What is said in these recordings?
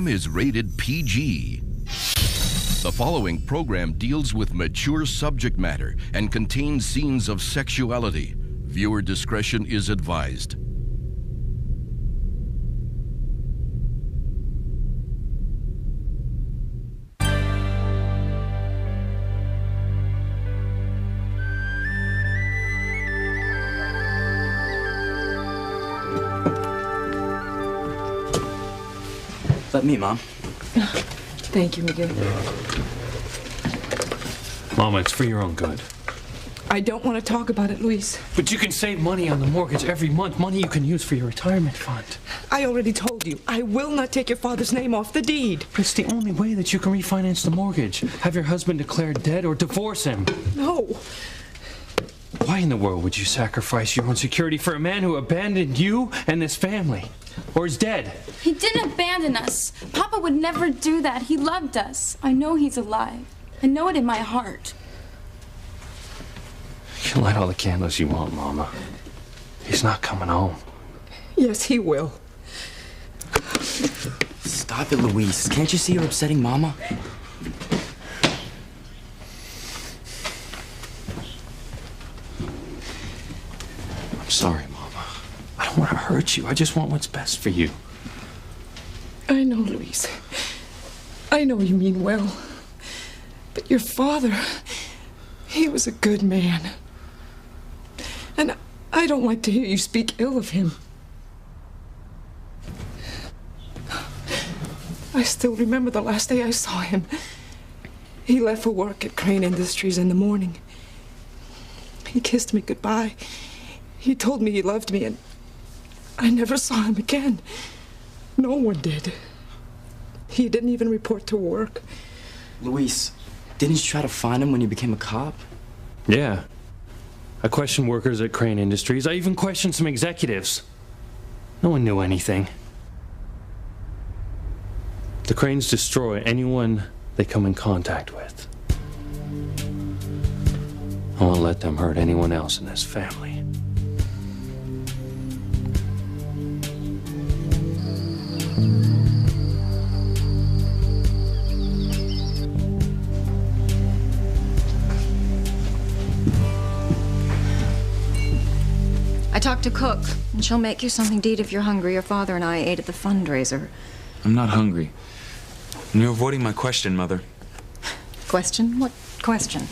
Is rated PG. The following program deals with mature subject matter and contains scenes of sexuality. Viewer discretion is advised. Let me, Mom. Thank you, Miguel. Mama, it's for your own good. I don't want to talk about it, Luis. But you can save money on the mortgage every month, money you can use for your retirement fund. I already told you, I will not take your father's name off the deed. But it's the only way that you can refinance the mortgage. Have your husband declared dead or divorce him. No. Why in the world would you sacrifice your own security for a man who abandoned you and this family? Or is dead? He didn't abandon us. Papa would never do that. He loved us. I know he's alive. I know it in my heart. You can light all the candles you want, Mama. He's not coming home. Yes, he will. Stop it, Luis. Can't you see you're upsetting Mama? I'm sorry, Mama. I don't want to hurt you. I just want what's best for you. I know, Luis. I know you mean well. But your father, he was a good man. And I don't like to hear you speak ill of him. I still remember the last day I saw him. He left for work at Crane Industries in the morning. He kissed me goodbye. He told me he loved me, and I never saw him again. No one did. He didn't even report to work. Luis, didn't you try to find him when you became a cop? Yeah. I questioned workers at Crane Industries. I even questioned some executives. No one knew anything. The Cranes destroy anyone they come in contact with. I won't let them hurt anyone else in this family. I talked to Cook, and she'll make you something to eat if you're hungry. Your father and I ate at the fundraiser. I'm not hungry. And you're avoiding my question, Mother. Question? What question?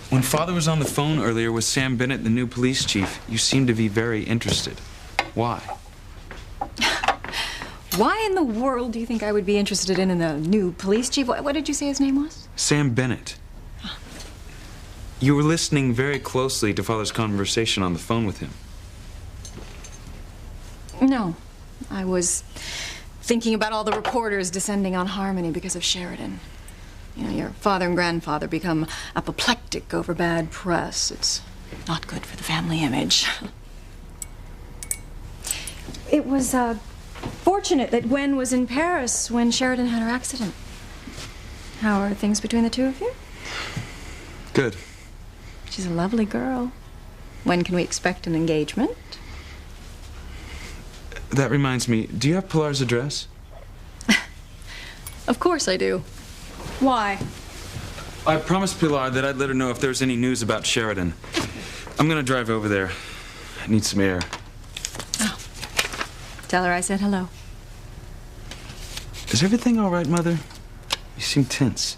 When Father was on the phone earlier with Sam Bennett, the new police chief, you seemed to be very interested. Why? Why in the world do you think I would be interested in the new police chief? What did you say his name was? Sam Bennett. You were listening very closely to Father's conversation on the phone with him. No. I was thinking about all the reporters descending on Harmony because of Sheridan. You know, your father and grandfather become apoplectic over bad press. It's not good for the family image. It was fortunate that Gwen was in Paris when Sheridan had her accident. How are things between the two of you? Good. She's a lovely girl. When can we expect an engagement? That reminds me, do you have Pilar's address? Of course I do. Why? I promised Pilar that I'd let her know if there was any news about Sheridan. I'm gonna drive over there. I need some air. Oh. Tell her I said hello. Is everything all right, Mother? You seem tense.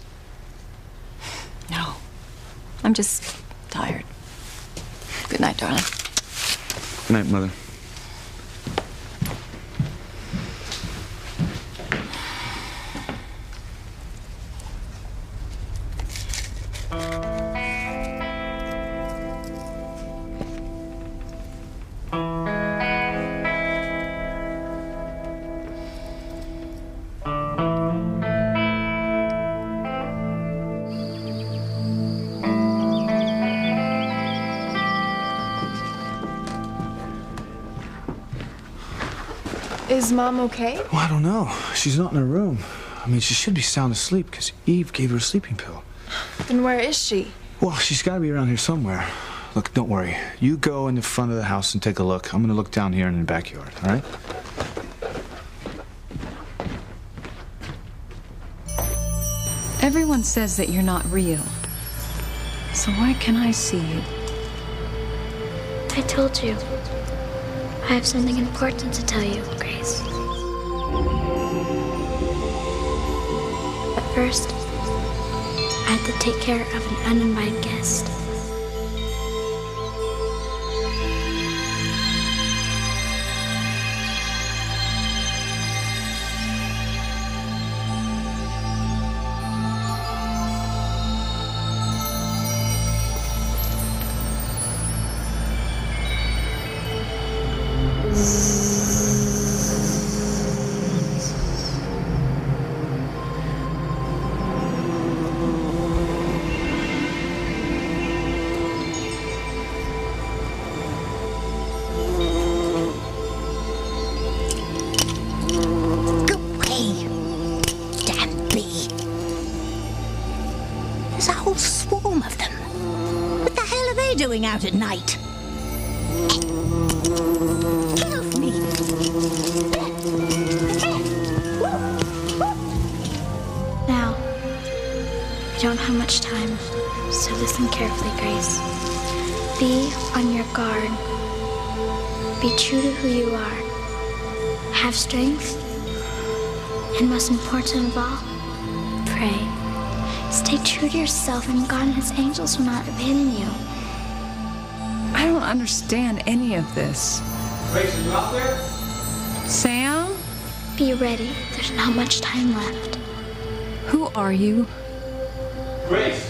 No. I'm just tired. Good night, darling. Good night, Mother. Is Mom okay? Well, I don't know. She's not in her room. I mean, she should be sound asleep because Eve gave her a sleeping pill. Then where is she? Well, she's got to be around here somewhere. Look, don't worry. You go in the front of the house and take a look. I'm going to look down here in the backyard, all right? Everyone says that you're not real. So why can't I see you? I told you. I have something important to tell you, Grace. But first, I had to take care of an uninvited guest. Doing out at night? Get off me! Now, we don't have much time, so listen carefully, Grace. Be on your guard. Be true to who you are. Have strength. And most important of all, pray. Stay true to yourself, and God and His angels will not abandon you. I don't understand any of this. Grace, are you out there? Sam? Be ready. There's not much time left. Who are you? Grace!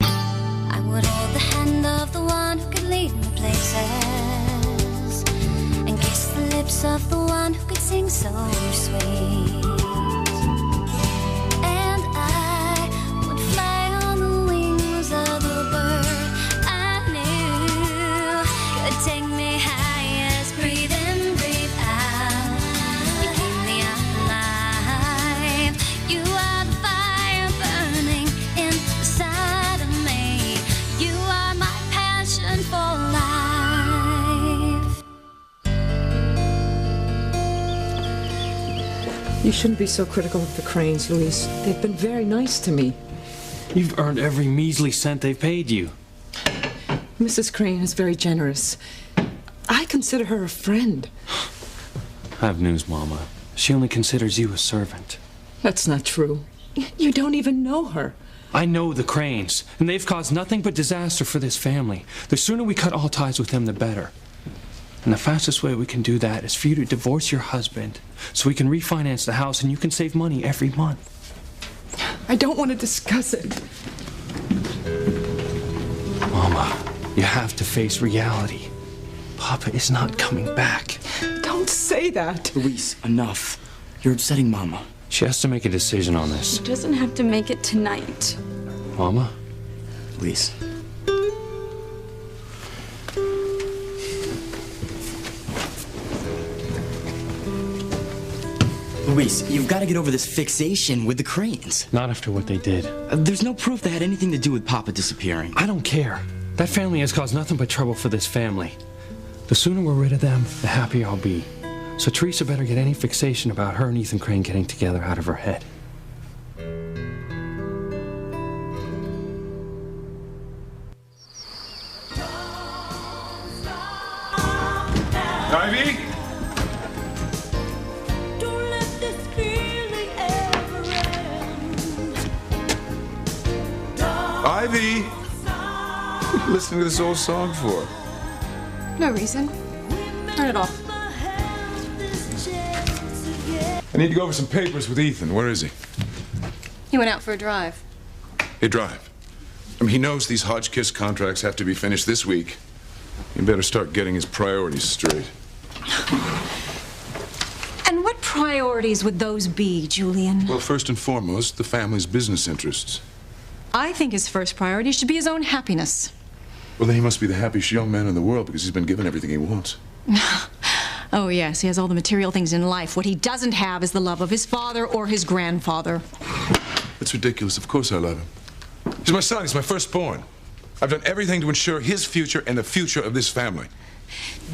I would hold the hand of the one who could lead me places and kiss the lips of the one who could sing so sweet. You shouldn't be so critical of the Cranes, Louise. They've been very nice to me. You've earned every measly cent they've paid you. Mrs. Crane is very generous. I consider her a friend. I have news, Mama. She only considers you a servant. That's not true. You don't even know her. I know the Cranes, and they've caused nothing but disaster for this family. The sooner we cut all ties with them, the better. And the fastest way we can do that is for you to divorce your husband so we can refinance the house and you can save money every month. I don't want to discuss it. Mama, you have to face reality. Papa is not coming back. Don't say that. Louise, enough. You're upsetting Mama. She has to make a decision on this. She doesn't have to make it tonight. Mama? Louise. Louise, you've got to get over this fixation with the Cranes. Not after what they did. There's no proof that had anything to do with Papa disappearing. I don't care. That family has caused nothing but trouble for this family. The sooner we're rid of them, the happier I'll be. So Teresa better get any fixation about her and Ethan Crane getting together out of her head. Ivy? Ivy! What are you listening to this old song for? No reason. Turn it off. I need to go over some papers with Ethan. Where is he? He went out for a drive. Hey, drive. I mean, he knows these Hotchkiss contracts have to be finished this week. He better start getting his priorities straight. And what priorities would those be, Julian? Well, first and foremost, the family's business interests. I think his first priority should be his own happiness. Well, then he must be the happiest young man in the world because he's been given everything he wants. Oh, yes, he has all the material things in life. What he doesn't have is the love of his father or his grandfather. That's ridiculous. Of course I love him. He's my son. He's my firstborn. I've done everything to ensure his future and the future of this family.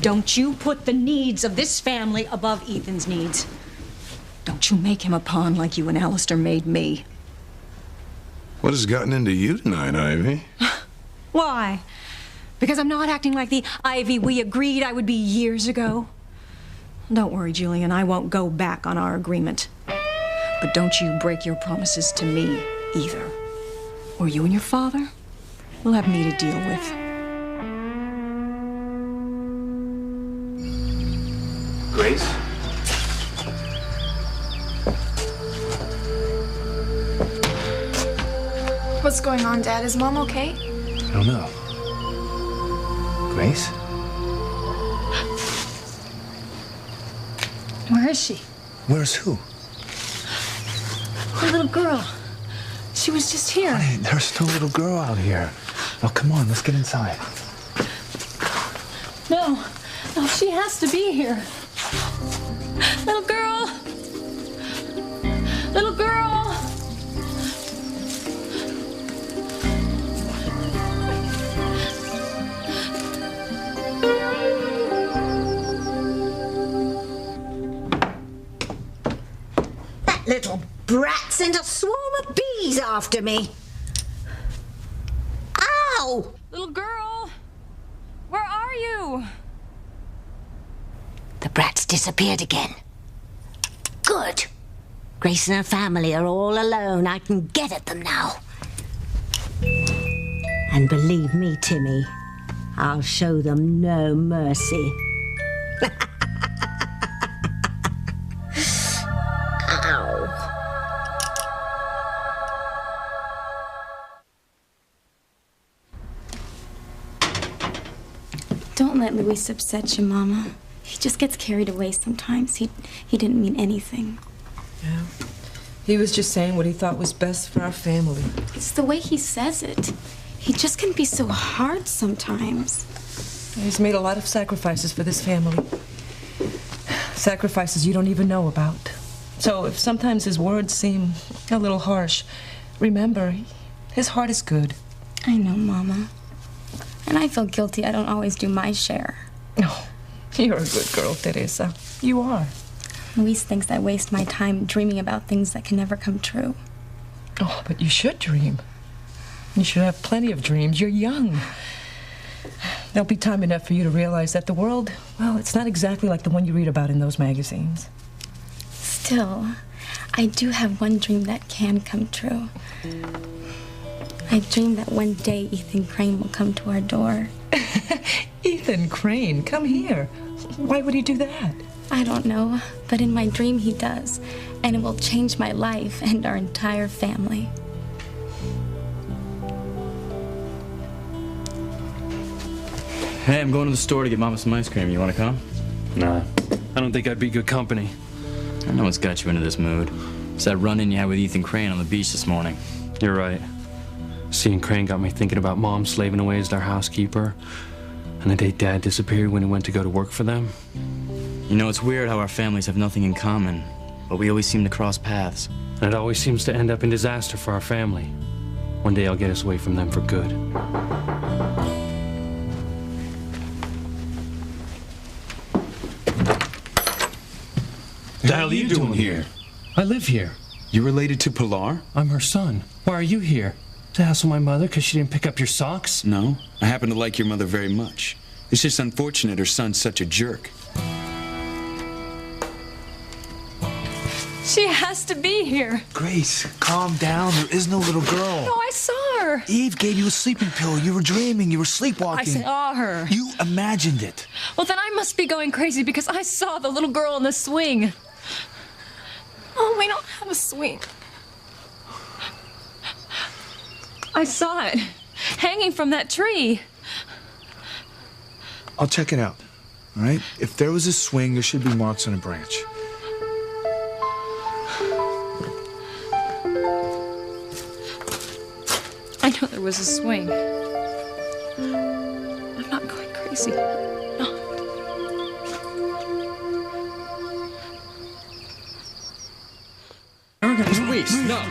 Don't you put the needs of this family above Ethan's needs. Don't you make him a pawn like you and Alistair made me. What has gotten into you tonight, Ivy? Why? Because I'm not acting like the Ivy we agreed I would be years ago? Don't worry, Julian, I won't go back on our agreement. But don't you break your promises to me either. Or you and your father will have me to deal with. Grace? What's going on, Dad? Is Mom okay? I don't know. Grace? Where is she? Where's who? The little girl. She was just here. Honey, there's no little girl out here. Oh, come on, let's get inside. No, she has to be here. Little girl! Little girl! That little brat sent a swarm of bees after me. Ow! Little girl! Where are you? The brat's disappeared again. Good. Grace and her family are all alone. I can get at them now. And believe me, Timmy, I'll show them no mercy. Ow. Don't let Luis upset you, Mama. He just gets carried away sometimes. He didn't mean anything. Yeah. He was just saying what he thought was best for our family. It's the way he says it. He just can be so hard sometimes. He's made a lot of sacrifices for this family. Sacrifices you don't even know about. So if sometimes his words seem a little harsh, remember, his heart is good. I know, Mama. And I feel guilty I don't always do my share. Oh, you're a good girl, Teresa. You are. Luis thinks I waste my time dreaming about things that can never come true. Oh, but you should dream. You should have plenty of dreams. You're young. There'll be time enough for you to realize that the world, well, it's not exactly like the one you read about in those magazines. Still, I do have one dream that can come true. I dream that one day Ethan Crane will come to our door. Ethan Crane, come here. Why would he do that? I don't know, but in my dream he does, and it will change my life and our entire family. Hey, I'm going to the store to get Mama some ice cream. You want to come? Nah, I don't think I'd be good company. I know what's got you into this mood. It's that run-in you had with Ethan Crane on the beach this morning. You're right. Seeing Crane got me thinking about Mom slaving away as their housekeeper, and the day Dad disappeared when he went to go to work for them. You know, it's weird how our families have nothing in common, but we always seem to cross paths. And it always seems to end up in disaster for our family. One day I'll get us away from them for good. What the hell are you doing here? I live here. You related to Pilar? I'm her son. Why are you here? To hassle my mother because she didn't pick up your socks? No, I happen to like your mother very much. It's just unfortunate her son's such a jerk. She has to be here. Grace, calm down. There is no little girl. No, I saw her. Eve gave you a sleeping pill. You were dreaming. You were sleepwalking. I saw her. You imagined it. Well, then I must be going crazy because I saw the little girl in the swing. Oh, we don't have a swing. I saw it, hanging from that tree. I'll check it out, all right? If there was a swing, there should be marks on a branch. I know there was a swing. I'm not going crazy. No. Luis, no!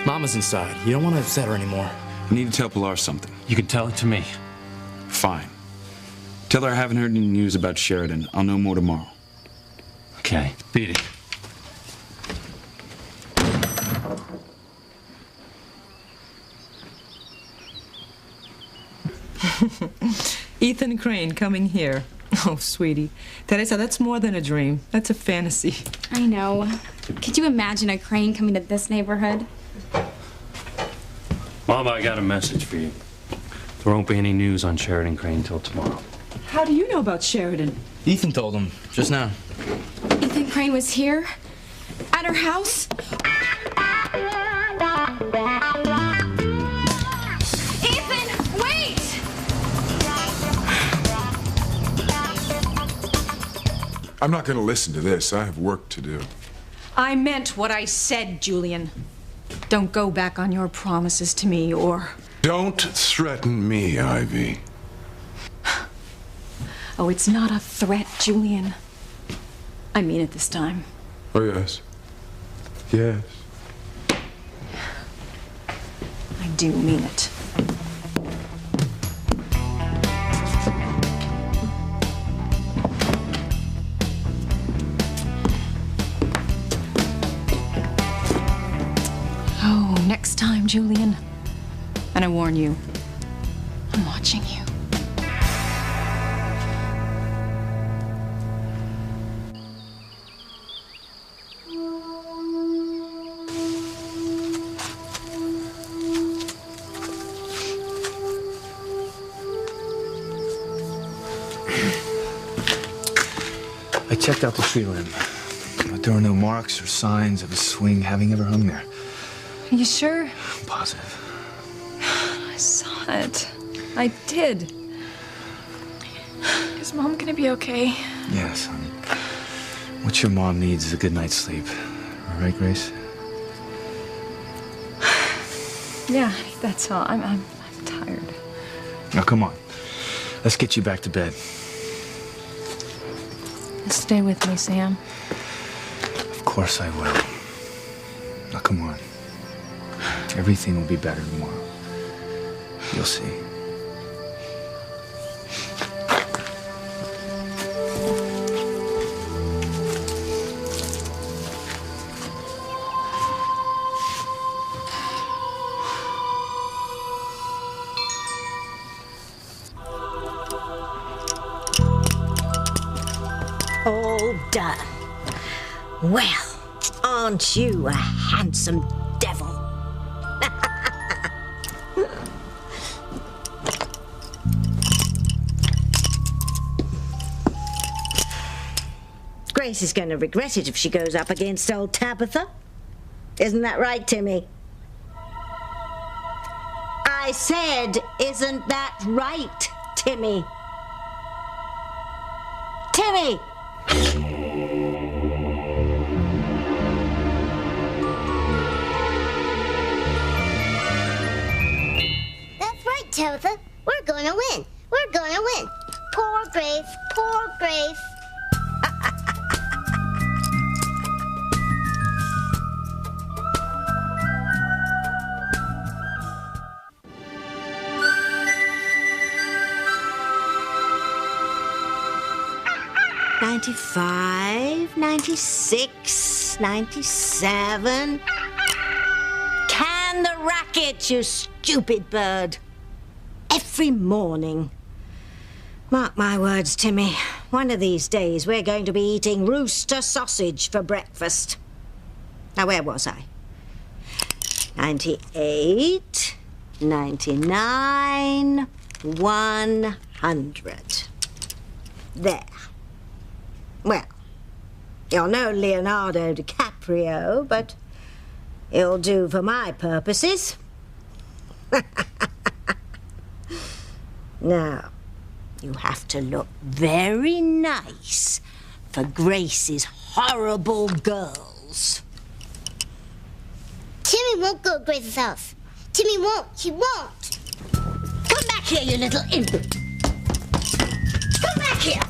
Mama's inside. You don't want to upset her anymore. I need to tell Pilar something. You can tell it to me. Fine. Tell her I haven't heard any news about Sheridan. I'll know more tomorrow. Okay, beat it. Ethan Crane coming here. Oh, sweetie. Teresa, that's more than a dream. That's a fantasy. I know. Could you imagine a Crane coming to this neighborhood? Mama, I got a message for you. There won't be any news on Sheridan Crane till tomorrow. How do you know about Sheridan? Ethan told him just now. Ethan Crane was here? At her house? Ethan, wait! I'm not going to listen to this. I have work to do. I meant what I said, Julian. Don't go back on your promises to me, or... Don't threaten me, Ivy. Oh, it's not a threat, Julian. I mean it this time. Oh, yes. Yes. I do mean it. Oh, next time, Julian. And I warn you, I'm watching you. I checked out the tree limb, but there were no marks or signs of a swing having ever hung there. Are you sure? I'm positive. I saw it. I did. Is Mom gonna be okay? Yes, honey. What your mom needs is a good night's sleep. All right, Grace? Yeah, that's all. I'm tired. Now, come on. Let's get you back to bed. Stay with me, Sam. Of course I will. Now, come on. Everything will be better tomorrow. You'll see. All done. Well, aren't you a handsome devil? Grace is going to regret it if she goes up against old Tabitha. Isn't that right, Timmy? I said, isn't that right, Timmy? Timmy! That's right, Tabitha. We're gonna win. We're gonna win. Poor Grace. Poor Grace. $95, $96, $97. Can the racket, you stupid bird. Every morning. Mark my words, Timmy. One of these days we're going to be eating rooster sausage for breakfast. Now, where was I? 98, 99, 100. There. Well, you're no Leonardo DiCaprio, but you'll do for my purposes. Now, you have to look very nice for Grace's horrible girls. Timmy won't go to Grace's house. Timmy won't. He won't. Come back here, you little imp. Come back here.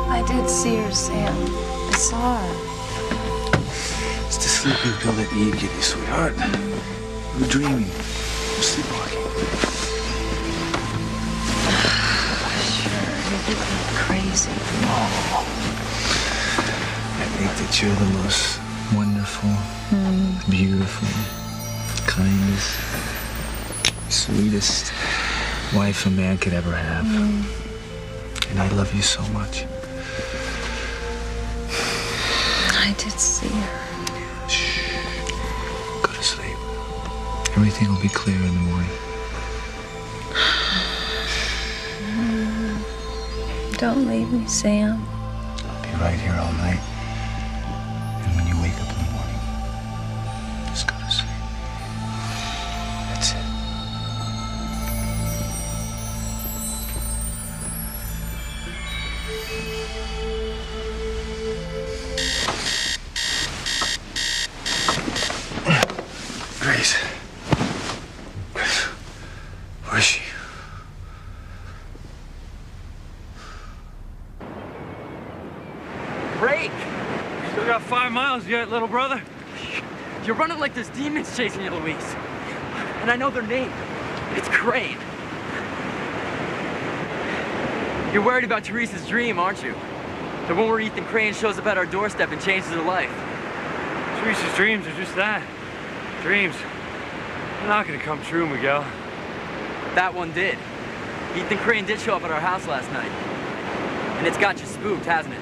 I did see here, Sam. I saw her. It's the sleeping pill that Eve gave you, sweetheart. You were dreaming. You're sleepwalking. Sure, you're getting crazy. No. I think that you're the most wonderful, beautiful, kindest, sweetest wife a man could ever have. And I love you so much. I did see her. Shh. Go to sleep. Everything will be clear in the morning. Don't leave me, Sam. I'll be right here all night. And when you wake up in the morning, just go to sleep. That's it. Grace. Grace. Where is she? Great! Still got 5 miles yet, little brother. You're running like there's demons chasing you, Louise. And I know their name. It's Crane. You're worried about Teresa's dream, aren't you? The one where Ethan Crane shows up at our doorstep and changes her life. Teresa's dreams are just that. Dreams. They're not gonna come true, Miguel. That one did. Ethan Crane did show up at our house last night. And it's got you spooked, hasn't it?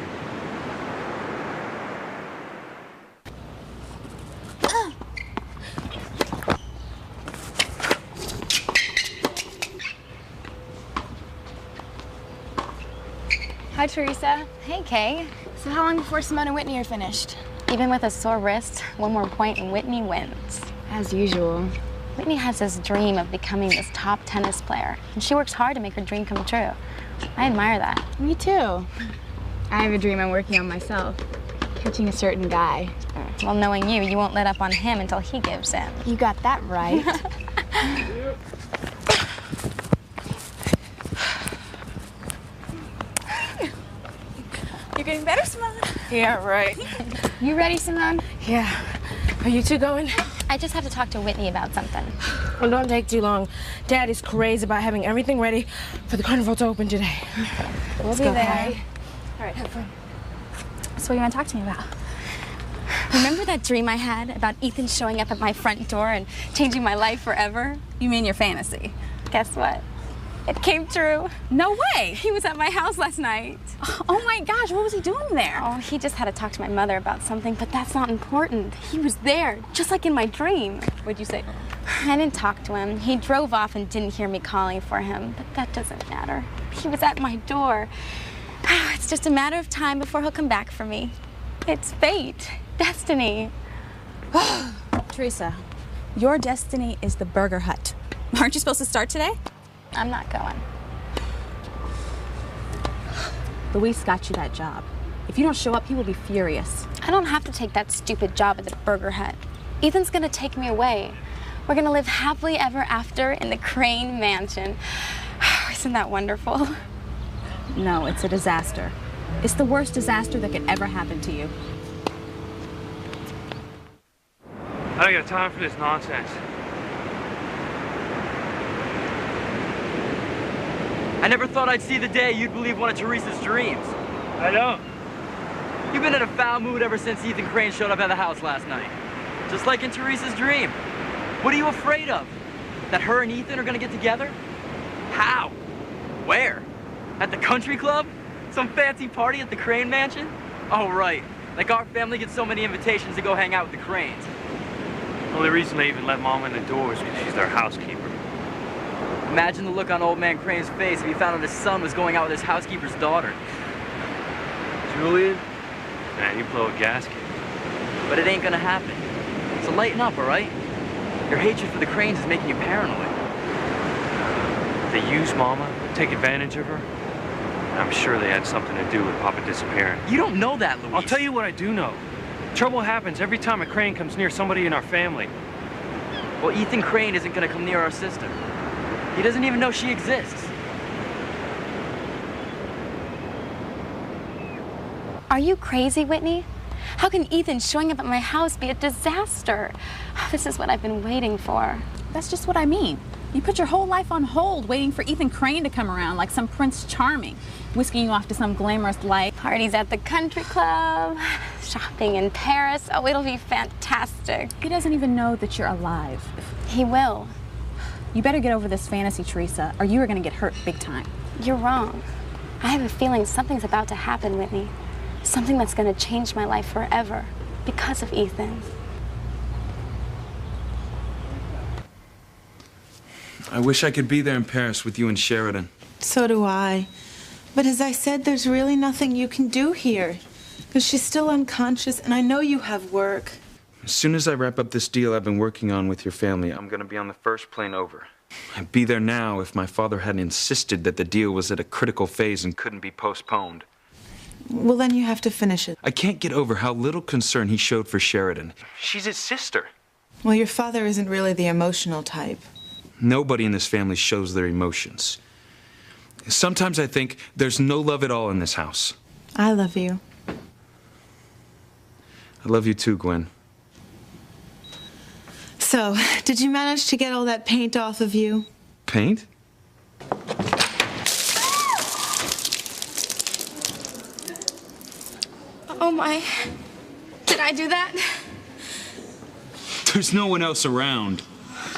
Hi, Teresa. Hey, Kay. So how long before Simone and Whitney are finished? Even with a sore wrist, one more point and Whitney wins. As usual. Whitney has this dream of becoming this top tennis player, and she works hard to make her dream come true. I admire that. Me too. I have a dream I'm working on myself. Catching a certain guy. Well, knowing you, you won't let up on him until he gives in. You got that right. You're getting better, Simone? Yeah, right. You ready, Simone? Yeah. Are you two going? I just have to talk to Whitney about something. Well, don't take too long. Dad is crazy about having everything ready for the carnival to open today. We'll be there. All right, have fun. So what do you want to talk to me about? Remember that dream I had about Ethan showing up at my front door and changing my life forever? You mean your fantasy? Guess what? It came true. No way! He was at my house last night. Oh my gosh, what was he doing there? Oh, he just had to talk to my mother about something, but that's not important. He was there, just like in my dream. What'd you say? I didn't talk to him. He drove off and didn't hear me calling for him, but that doesn't matter. He was at my door. It's just a matter of time before he'll come back for me. It's fate, destiny. Teresa, your destiny is the Burger Hut. Aren't you supposed to start today? I'm not going. Luis got you that job. If you don't show up, he will be furious. I don't have to take that stupid job at the Burger Hut. Ethan's gonna take me away. We're gonna live happily ever after in the Crane Mansion. Isn't that wonderful? No, it's a disaster. It's the worst disaster that could ever happen to you. I don't got time for this nonsense. I never thought I'd see the day you'd believe one of Teresa's dreams. I know. You've been in a foul mood ever since Ethan Crane showed up at the house last night. Just like in Teresa's dream. What are you afraid of? That her and Ethan are gonna get together? How? Where? At the country club? Some fancy party at the Crane Mansion? Oh, right. Like our family gets so many invitations to go hang out with the Cranes. The only reason they even let Mom in the door is because she's their housekeeper. Imagine the look on old man Crane's face if he found out his son was going out with his housekeeper's daughter. Julian? Man, you blow a gasket. But it ain't gonna happen. So lighten up, all right? Your hatred for the Cranes is making you paranoid. They use Mama, take advantage of her. I'm sure they had something to do with Papa disappearing. You don't know that, Luis. I'll tell you what I do know. Trouble happens every time a Crane comes near somebody in our family. Well, Ethan Crane isn't gonna come near our sister. He doesn't even know she exists. Are you crazy, Whitney? How can Ethan showing up at my house be a disaster? This is what I've been waiting for. That's just what I mean. You put your whole life on hold waiting for Ethan Crane to come around like some Prince Charming, whisking you off to some glamorous life. Parties at the country club, shopping in Paris. Oh, it'll be fantastic. He doesn't even know that you're alive. He will. You better get over this fantasy, Teresa, or you are going to get hurt big time. You're wrong. I have a feeling something's about to happen, Whitney. Something that's going to change my life forever because of Ethan. I wish I could be there in Paris with you and Sheridan. So do I. But as I said, there's really nothing you can do here. Because she's still unconscious, and I know you have work. As soon as I wrap up this deal I've been working on with your family, I'm going to be on the first plane over. I'd be there now if my father hadn't insisted that the deal was at a critical phase and couldn't be postponed. Well, then you have to finish it. I can't get over how little concern he showed for Sheridan. She's his sister. Well, your father isn't really the emotional type. Nobody in this family shows their emotions. Sometimes I think there's no love at all in this house. I love you. I love you too, Gwen. So, did you manage to get all that paint off of you? Paint? Oh my. Did I do that? There's no one else around.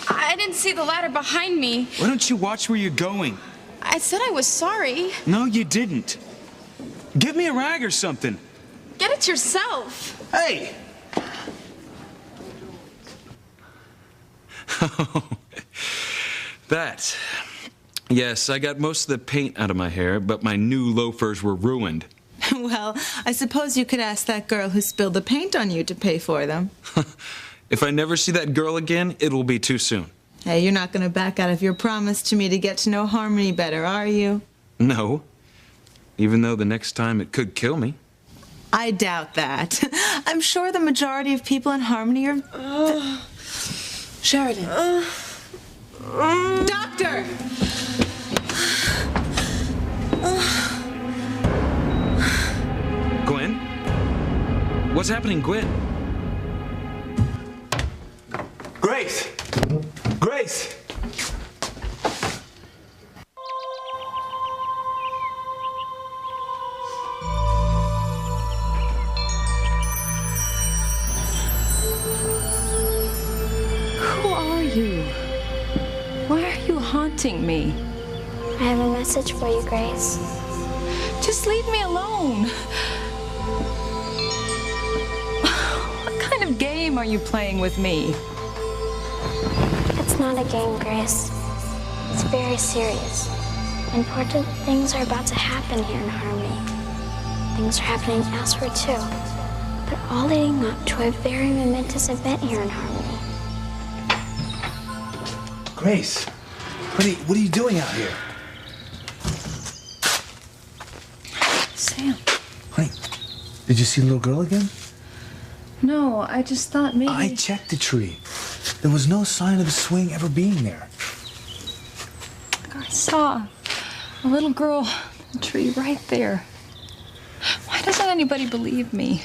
I didn't see the ladder behind me. Why don't you watch where you're going? I said I was sorry. No, you didn't. Give me a rag or something. Get it yourself. Hey! That. Yes, I got most of the paint out of my hair, but my new loafers were ruined. Well, I suppose you could ask that girl who spilled the paint on you to pay for them. If I never see that girl again, it'll be too soon. Hey, you're not going to back out of your promise to me to get to know Harmony better, are you? No. Even though the next time it could kill me. I doubt that. I'm sure the majority of people in Harmony are... Sheridan. Doctor! Gwen? What's happening, Gwen? Grace! Grace! Who are you? Why are you haunting me? I have a message for you, Grace. Just leave me alone. What kind of game are you playing with me? It's not a game, Grace. It's very serious. Important things are about to happen here in Harmony. Things are happening elsewhere, too. But all leading up to a very momentous event here in Harmony. Grace, what are you doing out here? Sam. Honey, did you see the little girl again? No, I just thought maybe... I checked the tree. There was no sign of the swing ever being there. I saw a little girl in the tree right there. Why doesn't anybody believe me?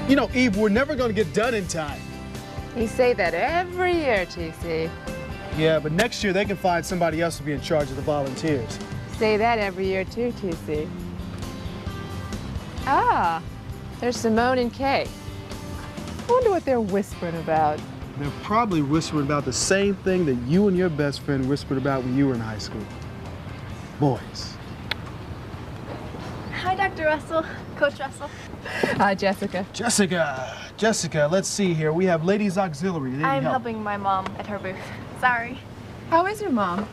You know, Eve, we're never going to get done in time. You say that every year, TC. Yeah, but next year they can find somebody else to be in charge of the volunteers. Say that every year too, TC. Ah, there's Simone and Kay. I wonder what they're whispering about. They're probably whispering about the same thing that you and your best friend whispered about when you were in high school. Boys. Hi, Dr. Russell. Coach Russell. Hi, Jessica. Jessica, let's see here. We have Ladies Auxiliary. They need I'm help. helping my mom at her booth. Sorry. How is your mom?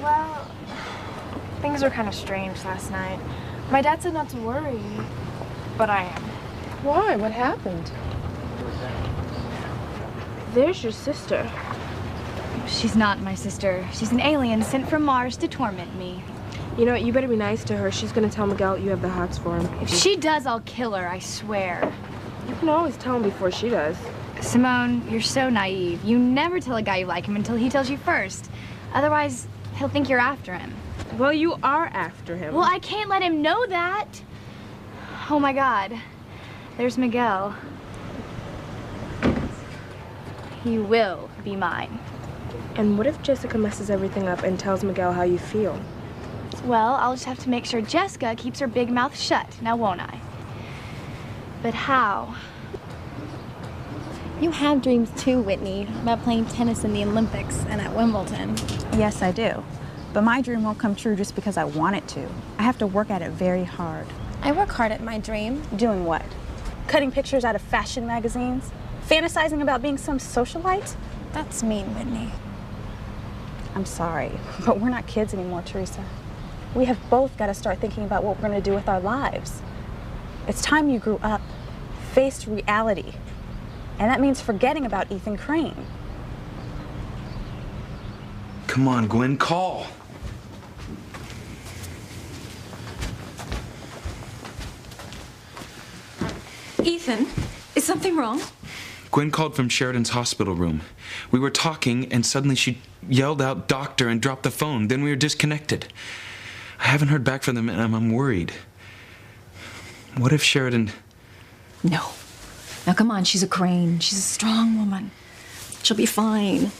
Well, things were kind of strange last night. My dad said not to worry, but I am. Why? What happened? There's your sister. she's not my sister. She's an alien sent from Mars to torment me. You know what? You better be nice to her. She's gonna tell Miguel you have the hots for him. If she does, I'll kill her, I swear. You can always tell him before she does. Simone, you're so naive. You never tell a guy you like him until he tells you first. Otherwise, he'll think you're after him. Well, you are after him. Well, I can't let him know that. Oh my God. There's Miguel. He will be mine. And what if Jessica messes everything up and tells Miguel how you feel? Well, I'll just have to make sure Jessica keeps her big mouth shut, now won't I? But how? You have dreams too, Whitney, about playing tennis in the Olympics and at Wimbledon. Yes, I do. But my dream won't come true just because I want it to. I have to work at it very hard. I work hard at my dream. Doing what? Cutting pictures out of fashion magazines? Fantasizing about being some socialite? That's mean, Whitney. I'm sorry, but we're not kids anymore, Teresa. We have both got to start thinking about what we're going to do with our lives. It's time you grew up, faced reality. And that means forgetting about Ethan Crane. Come on, Gwen, call. Ethan, is something wrong? Gwen called from Sheridan's hospital room. We were talking, and suddenly she yelled out, "Doctor," and dropped the phone. Then we were disconnected. I haven't heard back from them, and I'm worried. What if Sheridan... No. Now, come on, she's a Crane. She's a strong woman. She'll be fine.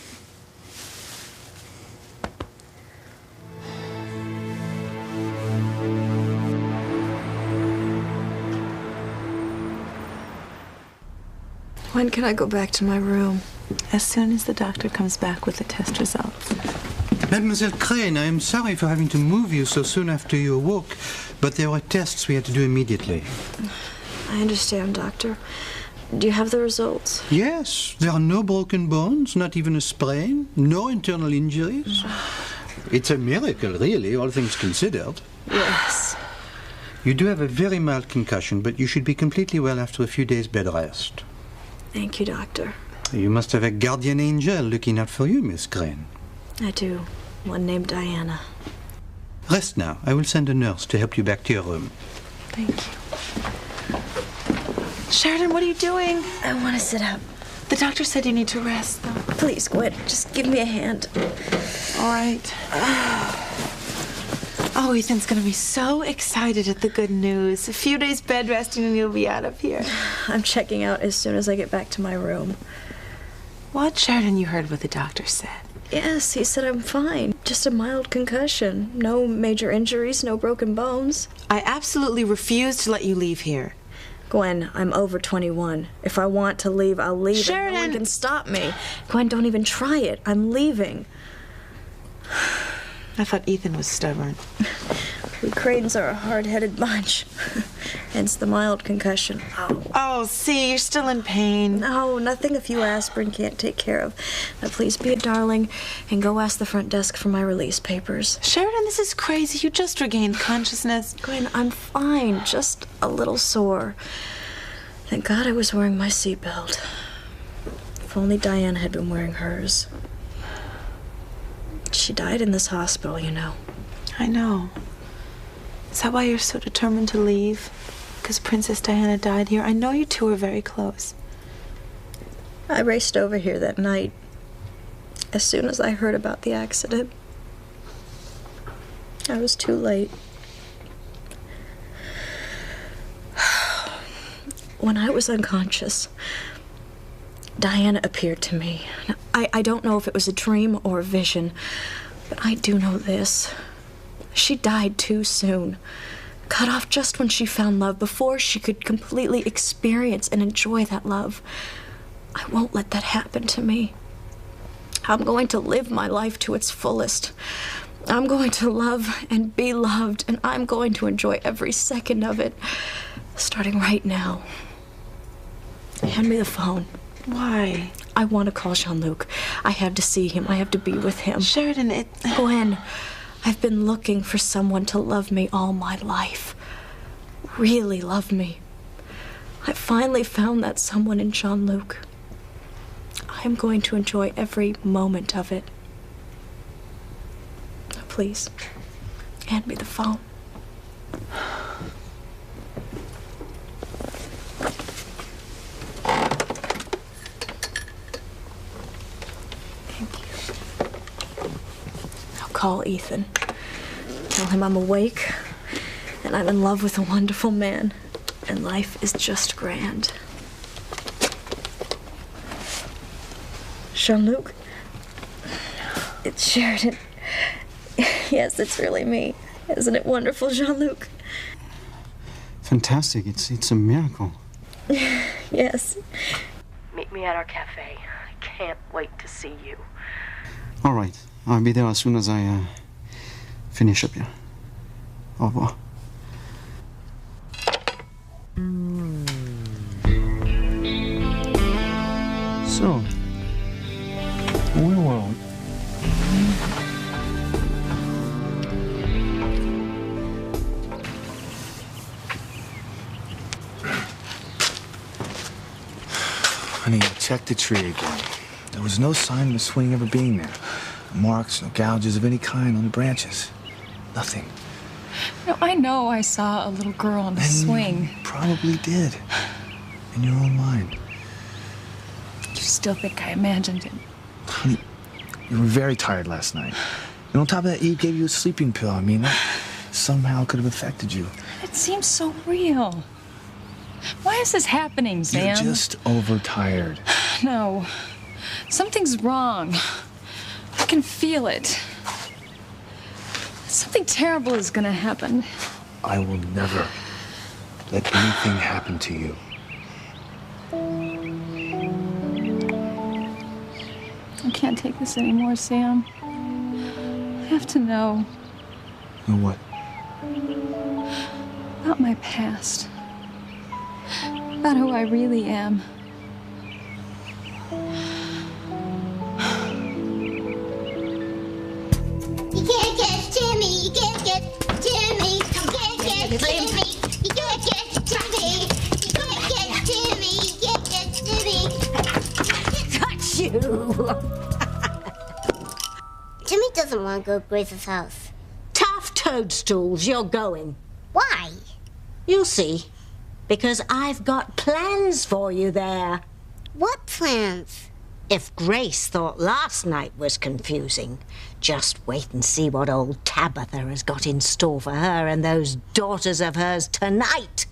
When can I go back to my room? As soon as the doctor comes back with the test results. Mademoiselle Crane, I am sorry for having to move you so soon after you awoke, but there were tests we had to do immediately. I understand, Doctor. Do you have the results? Yes, there are no broken bones, not even a sprain, no internal injuries. It's a miracle, really, all things considered. Yes. You do have a very mild concussion, but you should be completely well after a few days' bed rest. Thank you, Doctor. You must have a guardian angel looking out for you, Miss Crane. I do. One named Diana. Rest now. I will send a nurse to help you back to your room. Thank you. Sheridan, what are you doing? I want to sit up. The doctor said you need to rest, though. Please, Gwen, just give me a hand. All right. Oh, Ethan's gonna be so excited at the good news. A few days bed resting and you'll be out of here. I'm checking out as soon as I get back to my room. What, Sheridan? You heard what the doctor said. Yes, he said I'm fine. Just a mild concussion. No major injuries, no broken bones. I absolutely refuse to let you leave here. Gwen, I'm over 21. If I want to leave, I'll leave. Sheridan! And no one can stop me. Gwen, don't even try it. I'm leaving. I thought Ethan was stubborn. We Cranes are a hard-headed bunch. Hence the mild concussion. Ow. Oh, see, you're still in pain. No, nothing a few aspirin can't take care of. Now, please be a darling and go ask the front desk for my release papers. Sheridan, this is crazy. You just regained consciousness. Gwen, I'm fine. Just a little sore. Thank God I was wearing my seatbelt. If only Diana had been wearing hers. She died in this hospital, you know. I know. Is that why you're so determined to leave? Because Princess Diana died here? I know you two are very close. I raced over here that night as soon as I heard about the accident. I was too late. When I was unconscious, Diana appeared to me. Now, I don't know if it was a dream or a vision, but I do know this. She died too soon. Cut off just when she found love, before she could completely experience and enjoy that love. I won't let that happen to me. I'm going to live my life to its fullest. I'm going to love and be loved, and I'm going to enjoy every second of it, starting right now. Hand me the phone. Why? I want to call Jean-Luc. I have to see him. I have to be with him. Sheridan, Gwen, I've been looking for someone to love me all my life. Really love me. I finally found that someone in Jean-Luc. I am going to enjoy every moment of it. Please, hand me the phone. Thank you. I'll call Ethan. Tell him I'm awake, and I'm in love with a wonderful man, and life is just grand. Jean-Luc? It's Sheridan. Yes, it's really me. Isn't it wonderful, Jean-Luc? Fantastic. It's a miracle. Yes. Meet me at our cafe. I can't wait to see you. All right. I'll be there as soon as I finish up here. Au revoir. So, where were we? Honey, I checked the tree again. There was no sign of a swing ever being there. No marks, no gouges of any kind on the branches. Nothing. No, I know I saw a little girl on a swing. Probably did. In your own mind. You still think I imagined it? Honey, you were very tired last night. And on top of that, Eve gave you a sleeping pill. I mean, that somehow could have affected you. It seems so real. Why is this happening, Sam? You're just overtired. No. Something's wrong. I can feel it. Something terrible is gonna happen. I will never let anything happen to you. I can't take this anymore, Sam. I have to know. Know what? About my past. About who I really am. You can't get Jimmy, you can't get Jimmy, you can't get Jimmy, you can't get Jimmy, you can't get Jimmy, you can't get Jimmy. Got you! Jimmy doesn't want to go to Grace's house. Tough toadstools, you're going. Why? You'll see. Because I've got plans for you there. What plans? If Grace thought last night was confusing, just wait and see what old Tabitha has got in store for her and those daughters of hers tonight.